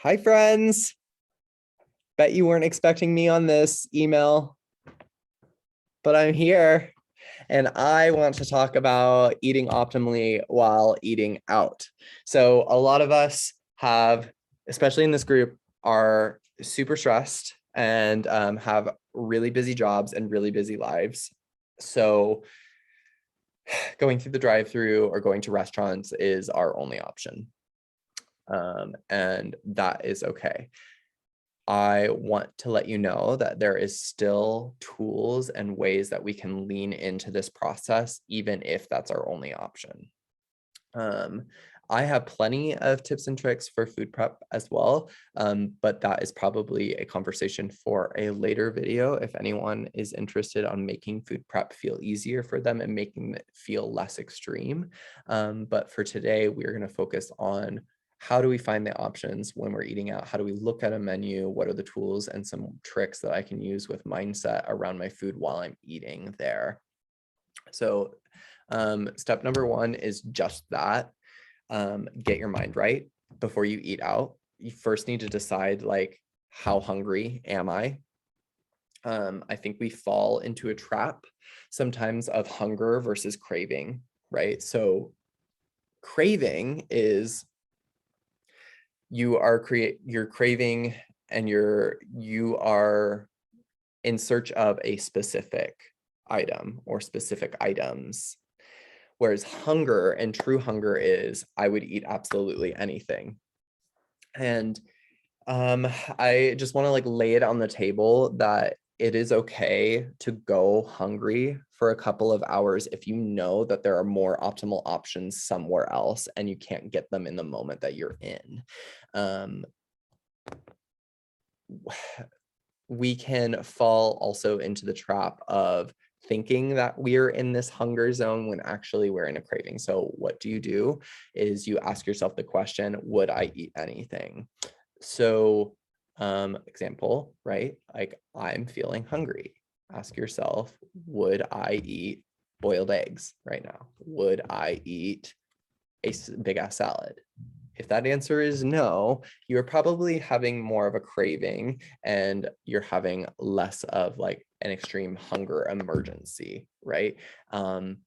Hi, friends. Bet you weren't expecting me on this email, but I'm here and I want to talk about eating optimally while eating out. So a lot of us have, especially in this group, are super stressed and have really busy jobs and really busy lives. So going through the drive-through or going to restaurants is our only option. And that is okay. I want to let you know that there is still tools and ways that we can lean into this process, even if that's our only option. I have plenty of tips and tricks for food prep as well, but that is probably a conversation for a later video. If anyone is interested on making food prep feel easier for them and making it feel less extreme. But for today, we're going to focus on how do we find the options when we're eating out? How do we look at a menu? What are the tools and some tricks that I can use with mindset around my food while I'm eating there? So step number one is just that. Get your mind right before you eat out. You first need to decide, like, how hungry am I? I think we fall into a trap sometimes of hunger versus craving, right? So craving is you're craving and you are in search of a specific item or specific items. Whereas hunger and true hunger is, I would eat absolutely anything. And I just want to lay it on the table that it is okay to go hungry for a couple of hours if you know that there are more optimal options somewhere else and you can't get them in the moment that you're in. We can fall also into the trap of thinking that we're in this hunger zone when actually we're in a craving. So what do is you ask yourself the question, would I eat anything? So example, right? Like, I'm feeling hungry. Ask yourself, would I eat boiled eggs right now? Would I eat a big ass salad? If that answer is no, you're probably having more of a craving and you're having less of like an extreme hunger emergency, right? The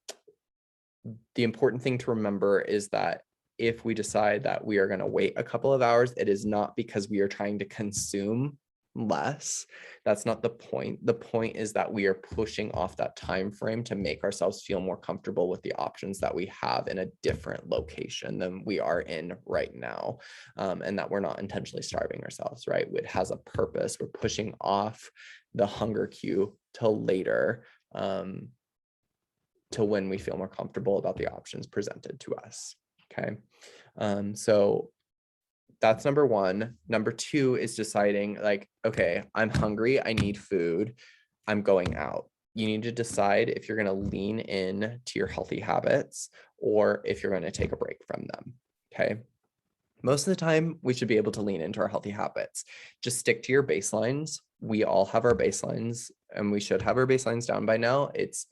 important thing to remember is that if we decide that we are going to wait a couple of hours, it is not because we are trying to consume less. That's not the point. The point is that we are pushing off that time frame to make ourselves feel more comfortable with the options that we have in a different location than we are in right now, and that we're not intentionally starving ourselves, right? It has a purpose. We're pushing off the hunger cue till later, to when we feel more comfortable about the options presented to us. Okay, so that's number one. Number two is deciding, like, okay, I'm hungry, I need food, I'm going out. You need to decide if you're going to lean in to your healthy habits or if you're going to take a break from them. Okay. Most of the time, we should be able to lean into our healthy habits. Just stick to your baselines. We all have our baselines and we should have our baselines down by now. It's,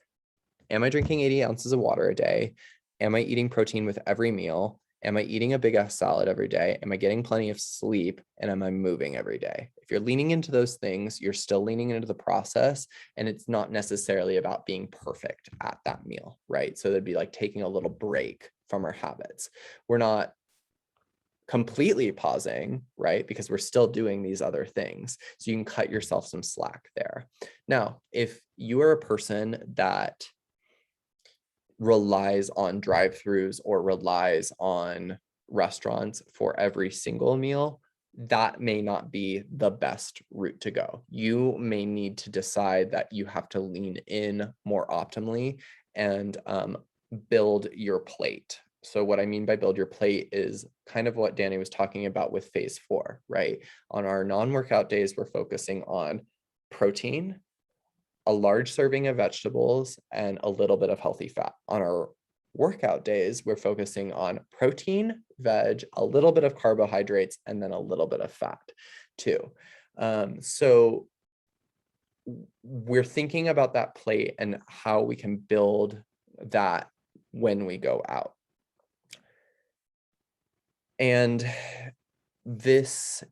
am I drinking 80 ounces of water a day? Am I eating protein with every meal? Am I eating a big ass salad every day? Am I getting plenty of sleep? And am I moving every day? If you're leaning into those things, you're still leaning into the process. And it's not necessarily about being perfect at that meal, right? So it'd be like taking a little break from our habits. We're not completely pausing, right? Because we're still doing these other things. So you can cut yourself some slack there. Now, if you are a person that relies on drive-throughs or relies on restaurants for every single meal, that may not be the best route to go. You may need to decide that you have to lean in more optimally and build your plate. So what I mean by build your plate is kind of what Danny was talking about with phase 4, right? On our non-workout days, we're focusing on protein, a large serving of vegetables, and a little bit of healthy fat. On our workout days, we're focusing on protein, veg, a little bit of carbohydrates, and then a little bit of fat too. So we're thinking about that plate and how we can build that when we go out. And this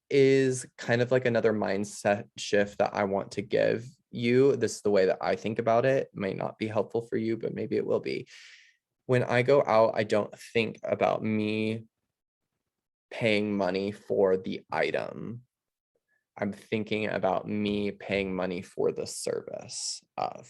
is kind of like another mindset shift that I want to give you. This is the way that I think about it. It might not be helpful for you, but maybe it will be. When I go out, I don't think about me paying money for the item. I'm thinking about me paying money for the service of.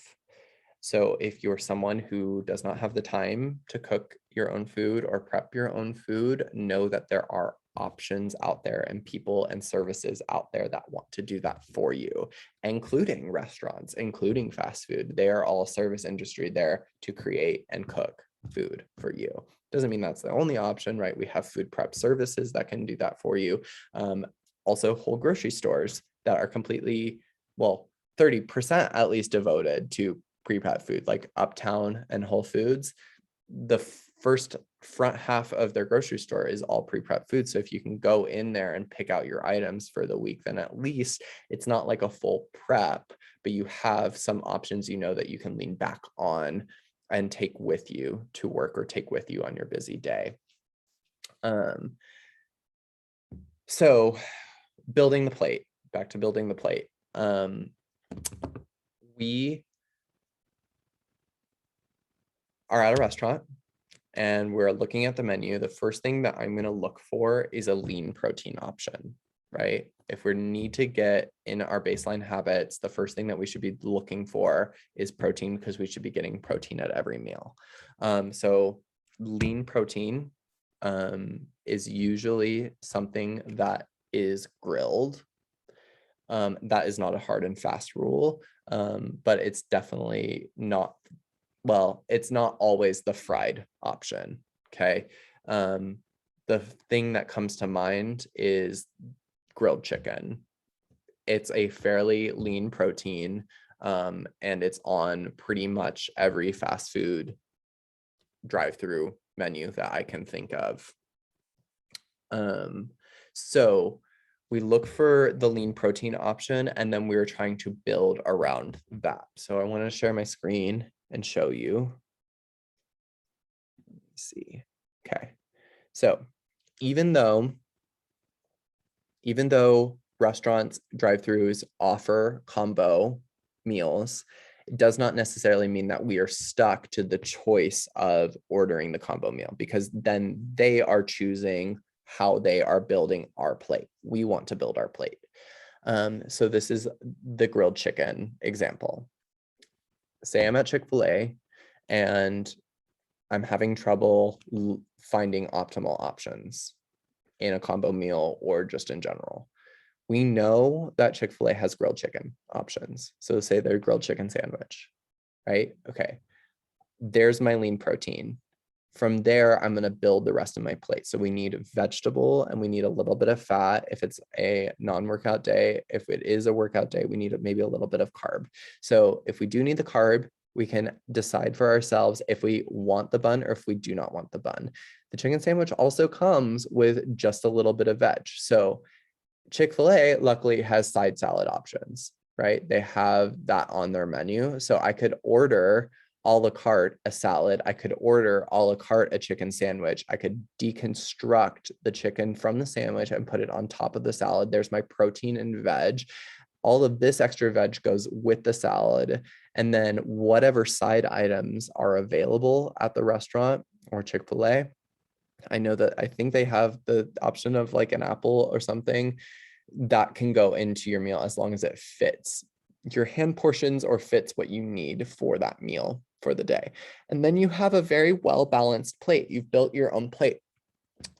So if you're someone who does not have the time to cook your own food or prep your own food, know that there are options out there and people and services out there that want to do that for you, including restaurants, including fast food. They are all service industry there to create and cook food for you. Doesn't mean that's the only option, right? We have food prep services that can do that for you. Also whole grocery stores that are completely, well, 30% at least devoted to pre-prep food, like Uptown and Whole Foods. The first front half of their grocery store is all pre-prep food. So if you can go in there and pick out your items for the week, then at least it's not like a full prep, but you have some options, you know, that you can lean back on and take with you to work or take with you on your busy day. So building the plate, back to building the plate. We are at a restaurant and we're looking at the menu. The first thing that I'm going to look for is a lean protein option, right? If we need to get in our baseline habits, the first thing that we should be looking for is protein, because we should be getting protein at every meal. So lean protein is usually something that is grilled. That is not a hard and fast rule, but it's definitely not, well, it's not always the fried option, okay? The thing that comes to mind is grilled chicken. It's a fairly lean protein, and it's on pretty much every fast food drive-through menu that I can think of. So we look for the lean protein option, and then we were trying to build around that. So I want to share my screen and show you. Let me see. Okay. So even though restaurants, drive-throughs offer combo meals, it does not necessarily mean that we are stuck to the choice of ordering the combo meal, because then they are choosing how they are building our plate. We want to build our plate. So this is the grilled chicken example. Say I'm at Chick-fil-A and I'm having trouble finding optimal options in a combo meal or just in general. We know that Chick-fil-A has grilled chicken options. So say their grilled chicken sandwich, right? Okay, there's my lean protein. From there, I'm going to build the rest of my plate. So we need vegetable and we need a little bit of fat if it's a non-workout day. If it is a workout day, we need maybe a little bit of carb. So if we do need the carb, we can decide for ourselves if we want the bun or if we do not want the bun. The chicken sandwich also comes with just a little bit of veg. So Chick-fil-A luckily has side salad options, right? They have that on their menu. So I could order a la carte a salad. I could order a la carte a chicken sandwich. I could deconstruct the chicken from the sandwich and put it on top of the salad. There's my protein and veg. All of this extra veg goes with the salad. And then whatever side items are available at the restaurant or Chick-fil-A, I know that I think they have the option of like an apple or something that can go into your meal as long as it fits your hand portions or fits what you need for that meal for the day. And then you have a very well-balanced plate. You've built your own plate.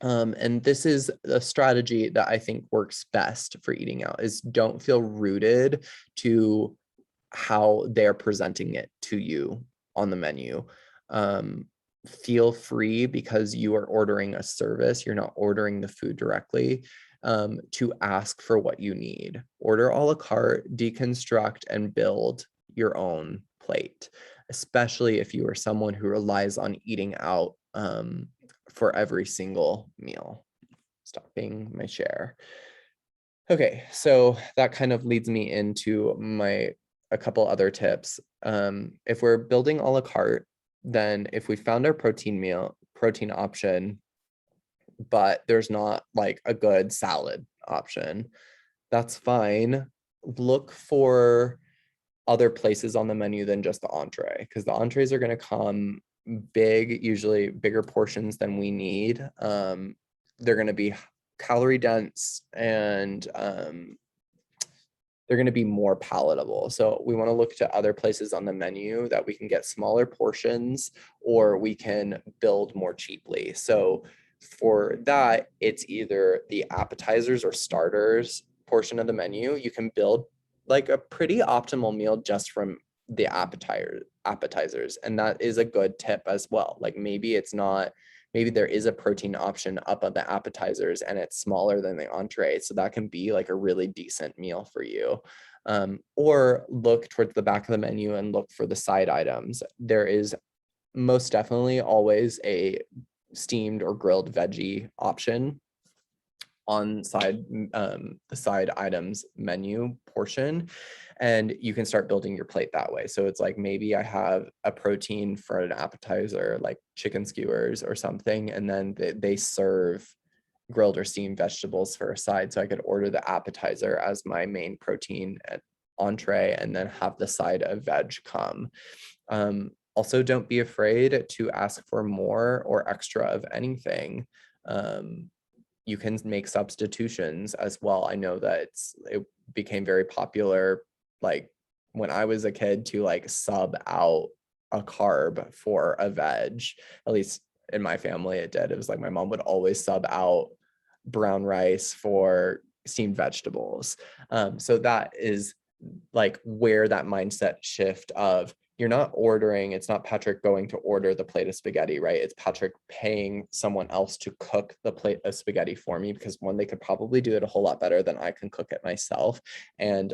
And this is a strategy that I think works best for eating out, is don't feel rooted to how they're presenting it to you on the menu. Feel free, because you are ordering a service, you're not ordering the food directly, to ask for what you need. Order a la carte, deconstruct, and build your own plate, especially if you are someone who relies on eating out for every single meal. Stopping my share. Okay, so that kind of leads me into a couple other tips. If we're building a la carte, then if we found our protein option, but there's not like a good salad option. That's fine. Look for other places on the menu than just the entree, because the entrees are going to come big, usually bigger portions than we need. They're going to be calorie dense, and they're going to be more palatable. So we want to look to other places on the menu that we can get smaller portions, or we can build more cheaply. So for that, it's either the appetizers or starters portion of the menu. You can build like a pretty optimal meal just from the appetizers. And that is a good tip as well. Like maybe it's not, maybe there is a protein option up on the appetizers and it's smaller than the entree. So that can be like a really decent meal for you. Or look towards the back of the menu and look for the side items. There is most definitely always a steamed or grilled veggie option on the side items menu portion, and you can start building your plate that way. So it's like, maybe I have a protein for an appetizer, like chicken skewers or something, and then they serve grilled or steamed vegetables for a side. So I could order the appetizer as my main protein at entree, and then have the side of veg come. Also, don't be afraid to ask for more or extra of anything. You can make substitutions as well. I know that it became very popular, like when I was a kid, to like sub out a carb for a veg. At least in my family, it did. It was like my mom would always sub out brown rice for steamed vegetables. So that is like where that mindset shift of, you're not ordering, it's not Patrick going to order the plate of spaghetti, right? It's Patrick paying someone else to cook the plate of spaghetti for me, because one, they could probably do it a whole lot better than I can cook it myself. And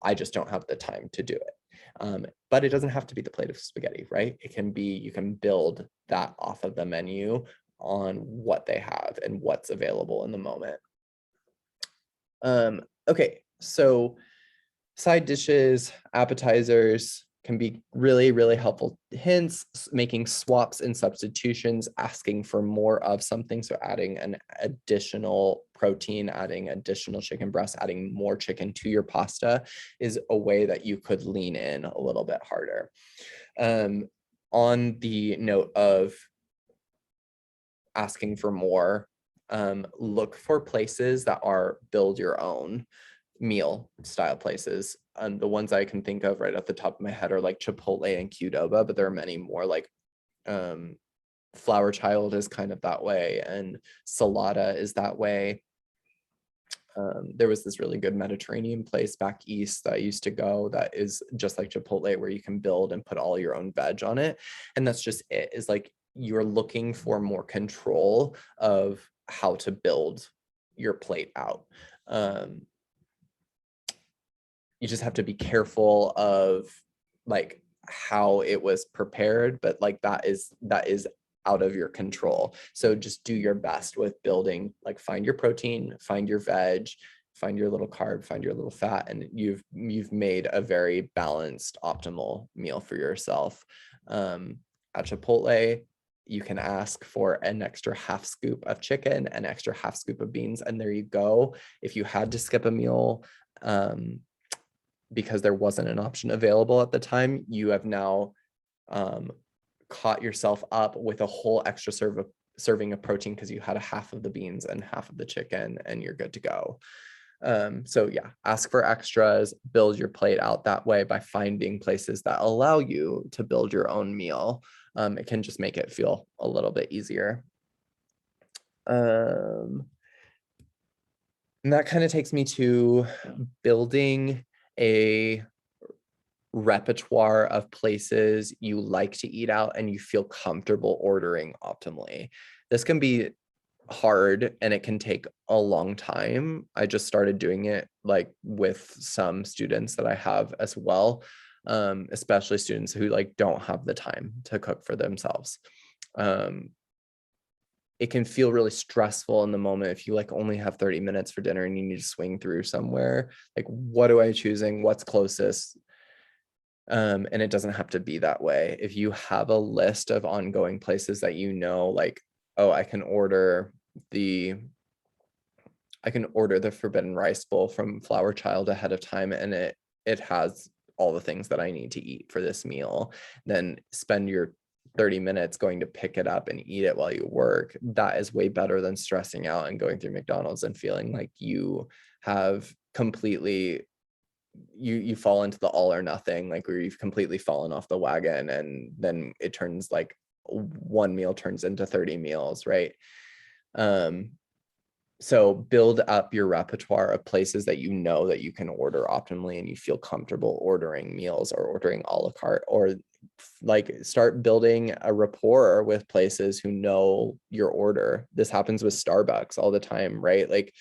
I just don't have the time to do it. But it doesn't have to be the plate of spaghetti, right? It can be, you can build that off of the menu on what they have and what's available in the moment. Okay, so side dishes, appetizers can be really, really helpful hints, making swaps and substitutions, asking for more of something. So adding an additional protein, adding additional chicken breast, adding more chicken to your pasta is a way that you could lean in a little bit harder. On the note of asking for more, look for places that are build your own meal style places. And the ones I can think of right at the top of my head are like Chipotle and Qdoba, but there are many more. Like Flower Child is kind of that way, and Salata is that way. There was this really good Mediterranean place back east that I used to go that is just like Chipotle, where you can build and put all your own veg on it. And that's just it, is like you're looking for more control of how to build your plate out. You just have to be careful of like how it was prepared, but like that is out of your control. So just do your best with building, like find your protein, find your veg, find your little carb, find your little fat, and you've made a very balanced, optimal meal for yourself. At Chipotle, you can ask for an extra half scoop of chicken, an extra half scoop of beans, and there you go. If you had to skip a meal, because there wasn't an option available at the time, you have now caught yourself up with a whole extra serving of protein, because you had a half of the beans and half of the chicken, and you're good to go. So yeah, ask for extras, build your plate out that way by finding places that allow you to build your own meal. It can just make it feel a little bit easier. And that kind of takes me to building a repertoire of places you like to eat out and you feel comfortable ordering optimally. This can be hard and it can take a long time. I just started doing it like with some students that I have as well, especially students who like don't have the time to cook for themselves. It can feel really stressful in the moment if you like only have 30 minutes for dinner and you need to swing through somewhere. Like, what am I choosing? What's closest? And it doesn't have to be that way. If you have a list of ongoing places that you know, like, oh, I can I can order the forbidden rice bowl from Flower Child ahead of time, and it has all the things that I need to eat for this meal. Then spend your 30 minutes going to pick it up and eat it while you work. That is way better than stressing out and going through McDonald's and feeling like you have completely, you fall into the all or nothing, like where you've completely fallen off the wagon, and then it turns like one meal turns into 30 meals, right? So build up your repertoire of places that you know that you can order optimally and you feel comfortable ordering meals or ordering a la carte, or like start building a rapport with places who know your order. This happens with Starbucks all the time, right? Like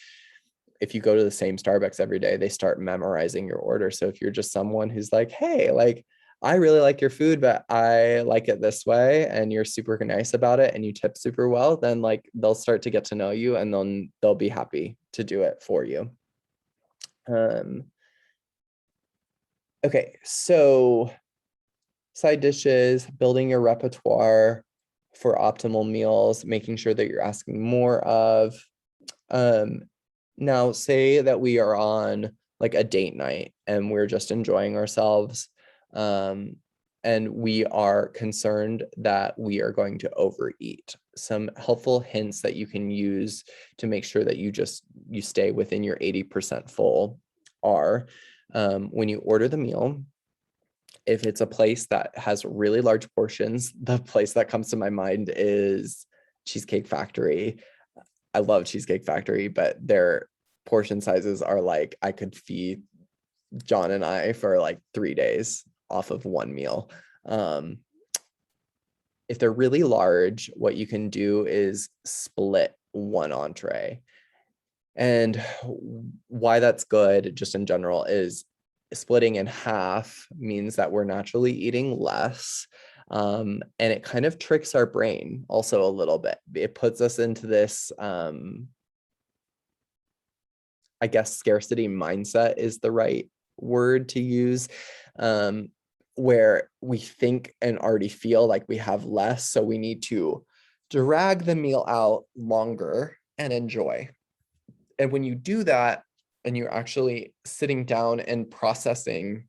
if you go to the same Starbucks every day, they start memorizing your order. So if you're just someone who's like, hey, like, I really like your food, but I like it this way, and you're super nice about it and you tip super well, then like they'll start to get to know you, and then they'll be happy to do it for you. Okay, so side dishes, building your repertoire for optimal meals, making sure that you're asking more of. Now say that we are on like a date night and we're just enjoying ourselves. And we are concerned that we are going to overeat. Some helpful hints that you can use to make sure that you stay within your 80% full are, when you order the meal, if it's a place that has really large portions, the place that comes to my mind is Cheesecake Factory. I love Cheesecake Factory, but their portion sizes are like, I could feed John and I for like 3 days off of one meal. If they're really large, what you can do is split one entree. And why that's good, just in general, is splitting in half means that we're naturally eating less. And it kind of tricks our brain also a little bit. It puts us into this, I guess scarcity mindset is the right word to use, where we think and already feel like we have less. So we need to drag the meal out longer and enjoy. And when you do that, and you're actually sitting down and processing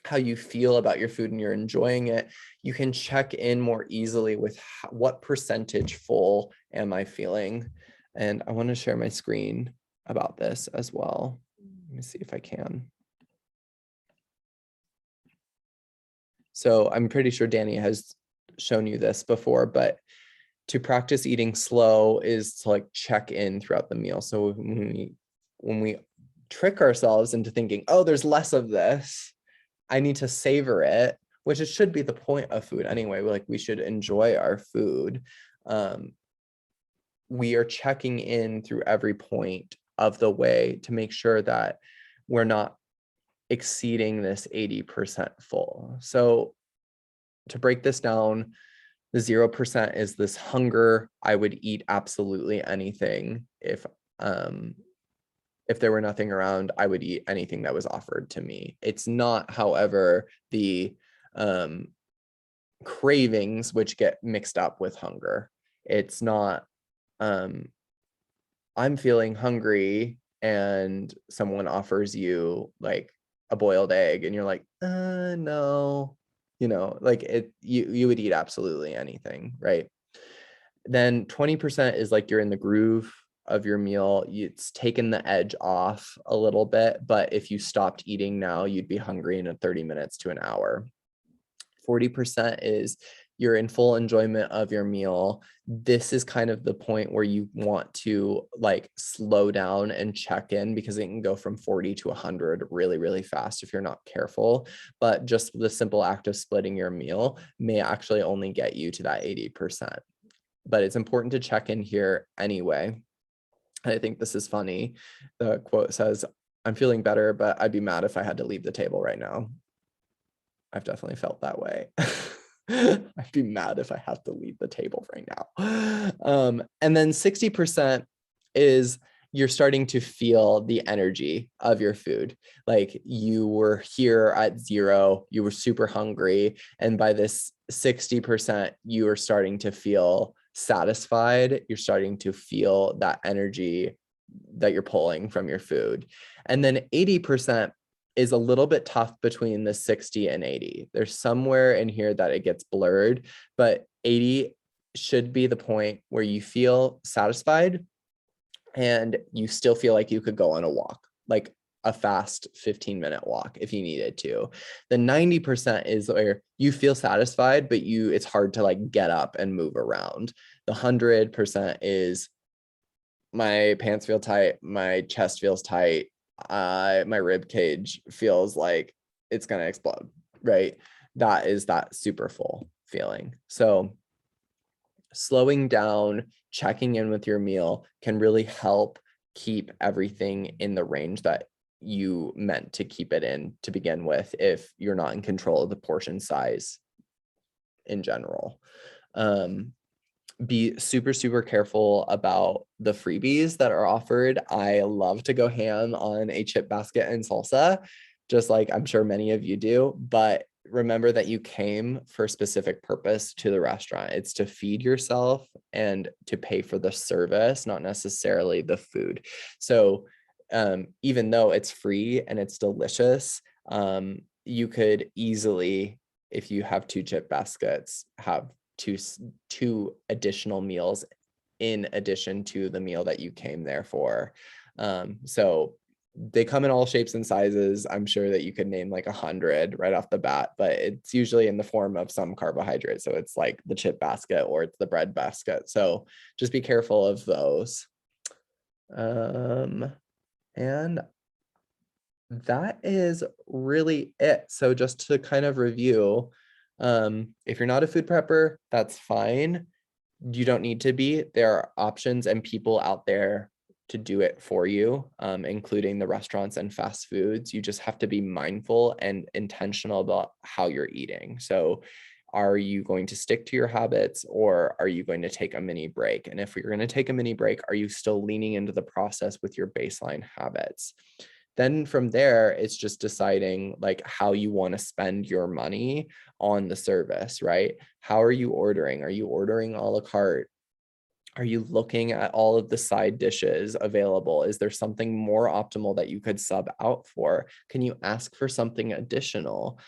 how you feel about your food and you're enjoying it, you can check in more easily with what percentage full am I feeling. And I want to share my screen about this as well. Let me see if I can. So I'm pretty sure Danny has shown you this before, but to practice eating slow is to like check in throughout the meal. So when we trick ourselves into thinking, oh, there's less of this, I need to savor it, which it should be the point of food anyway. Like we should enjoy our food. We are checking in through every point of the way to make sure that we're not exceeding this 80% full. So to break this down, the 0% is this hunger. I would eat absolutely anything. If there were nothing around, I would eat anything that was offered to me. It's not, however, the cravings which get mixed up with hunger. It's not, I'm feeling hungry and someone offers you like a boiled egg and you're like, no, like you would eat absolutely anything, right? Then 20% is like you're in the groove of your meal. It's taken the edge off a little bit, but if you stopped eating now, you'd be hungry in 30 minutes to an hour. 40% is you're in full enjoyment of your meal. This is kind of the point where you want to like slow down and check in, because it can go from 40 to 100 really, really fast if you're not careful. But just the simple act of splitting your meal may actually only get you to that 80%. But it's important to check in here anyway. I think this is funny. The quote says, I'm feeling better, but I'd be mad if I had to leave the table right now. I've definitely felt that way. I'd be mad if I had to leave the table right now. And then 60% is you're starting to feel the energy of your food. Like you were here at 0, you were super hungry. And by this 60%, you are starting to feel satisfied. You're starting to feel that energy that you're pulling from your food. And then 80% is a little bit tough between the 60 and 80. There's somewhere in here that it gets blurred, but 80 should be the point where you feel satisfied and you still feel like you could go on a walk, like a fast 15-minute walk if you needed to. The 90% is where you feel satisfied, but it's hard to like get up and move around. The 100% is my pants feel tight, my chest feels tight, my rib cage feels like it's gonna explode, right? That is that super full feeling. So slowing down, checking in with your meal can really help keep everything in the range that you meant to keep it in to begin with, if you're not in control of the portion size in general. Be super, super careful about the freebies that are offered. I love to go ham on a chip basket and salsa, just like I'm sure many of you do, but remember that you came for a specific purpose to the restaurant. It's to feed yourself and to pay for the service, not necessarily the food. So even though it's free and it's delicious, you could easily, if you have 2 chip baskets, have two additional meals in addition to the meal that you came there for. So they come in all shapes and sizes. I'm sure that you could name like 100 right off the bat, but it's usually in the form of some carbohydrate. So it's like the chip basket or it's the bread basket. So just be careful of those. And that is really it. So just to kind of review, if you're not a food prepper, that's fine. You don't need to be. There are options and people out there to do it for you, including the restaurants and fast foods. You just have to be mindful and intentional about how you're eating. So are you going to stick to your habits, or are you going to take a mini break? And if you're going to take a mini break, are you still leaning into the process with your baseline habits? Then from there, it's just deciding like how you want to spend your money on the service, right? How are you ordering? Are you ordering a la carte? Are you looking at all of the side dishes available? Is there something more optimal that you could sub out for? Can you ask for something additional?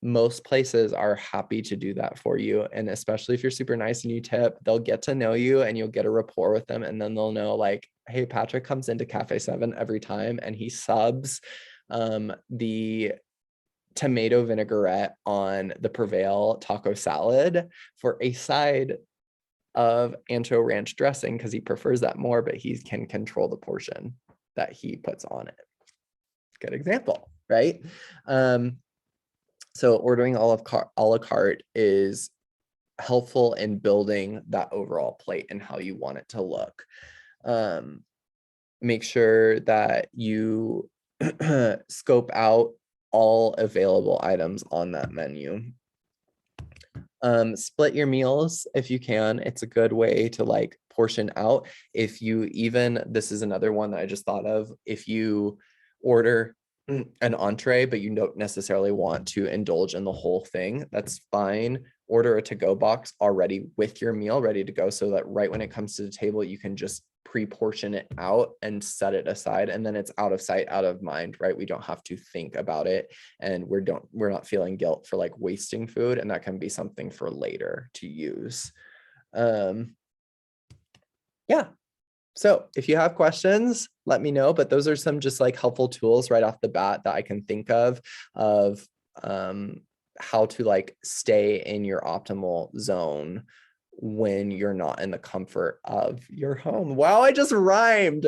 Most places are happy to do that for you. And especially if you're super nice and you tip, they'll get to know you and you'll get a rapport with them. And then they'll know like, hey, Patrick comes into Cafe 7 every time and he subs the tomato vinaigrette on the Prevail taco salad for a side of ancho ranch dressing because he prefers that more, but he can control the portion that he puts on it. Good example, right? So ordering a la carte is helpful in building that overall plate and how you want it to look. Make sure that you scope out all available items on that menu. Split your meals if you can. It's a good way to like portion out. If you even, this is another one that I just thought of, if you order an entree, but you don't necessarily want to indulge in the whole thing, that's fine. Order a to-go box already with your meal ready to go, so that right when it comes to the table, you can just pre-portion it out and set it aside, and then it's out of sight, out of mind, right? We don't have to think about it, and we're not feeling guilt for like wasting food, and that can be something for later to use. Yeah. So if you have questions, let me know, but those are some just like helpful tools right off the bat that I can think of how to like stay in your optimal zone when you're not in the comfort of your home. Wow, I just rhymed.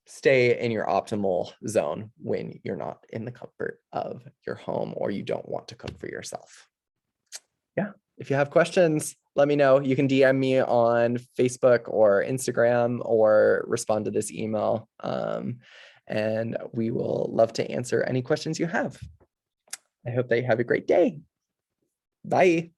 Stay in your optimal zone when you're not in the comfort of your home or you don't want to cook for yourself. Yeah. If you have questions, let me know. You can DM me on Facebook or Instagram or respond to this email. And we will love to answer any questions you have. I hope that you have a great day. Bye.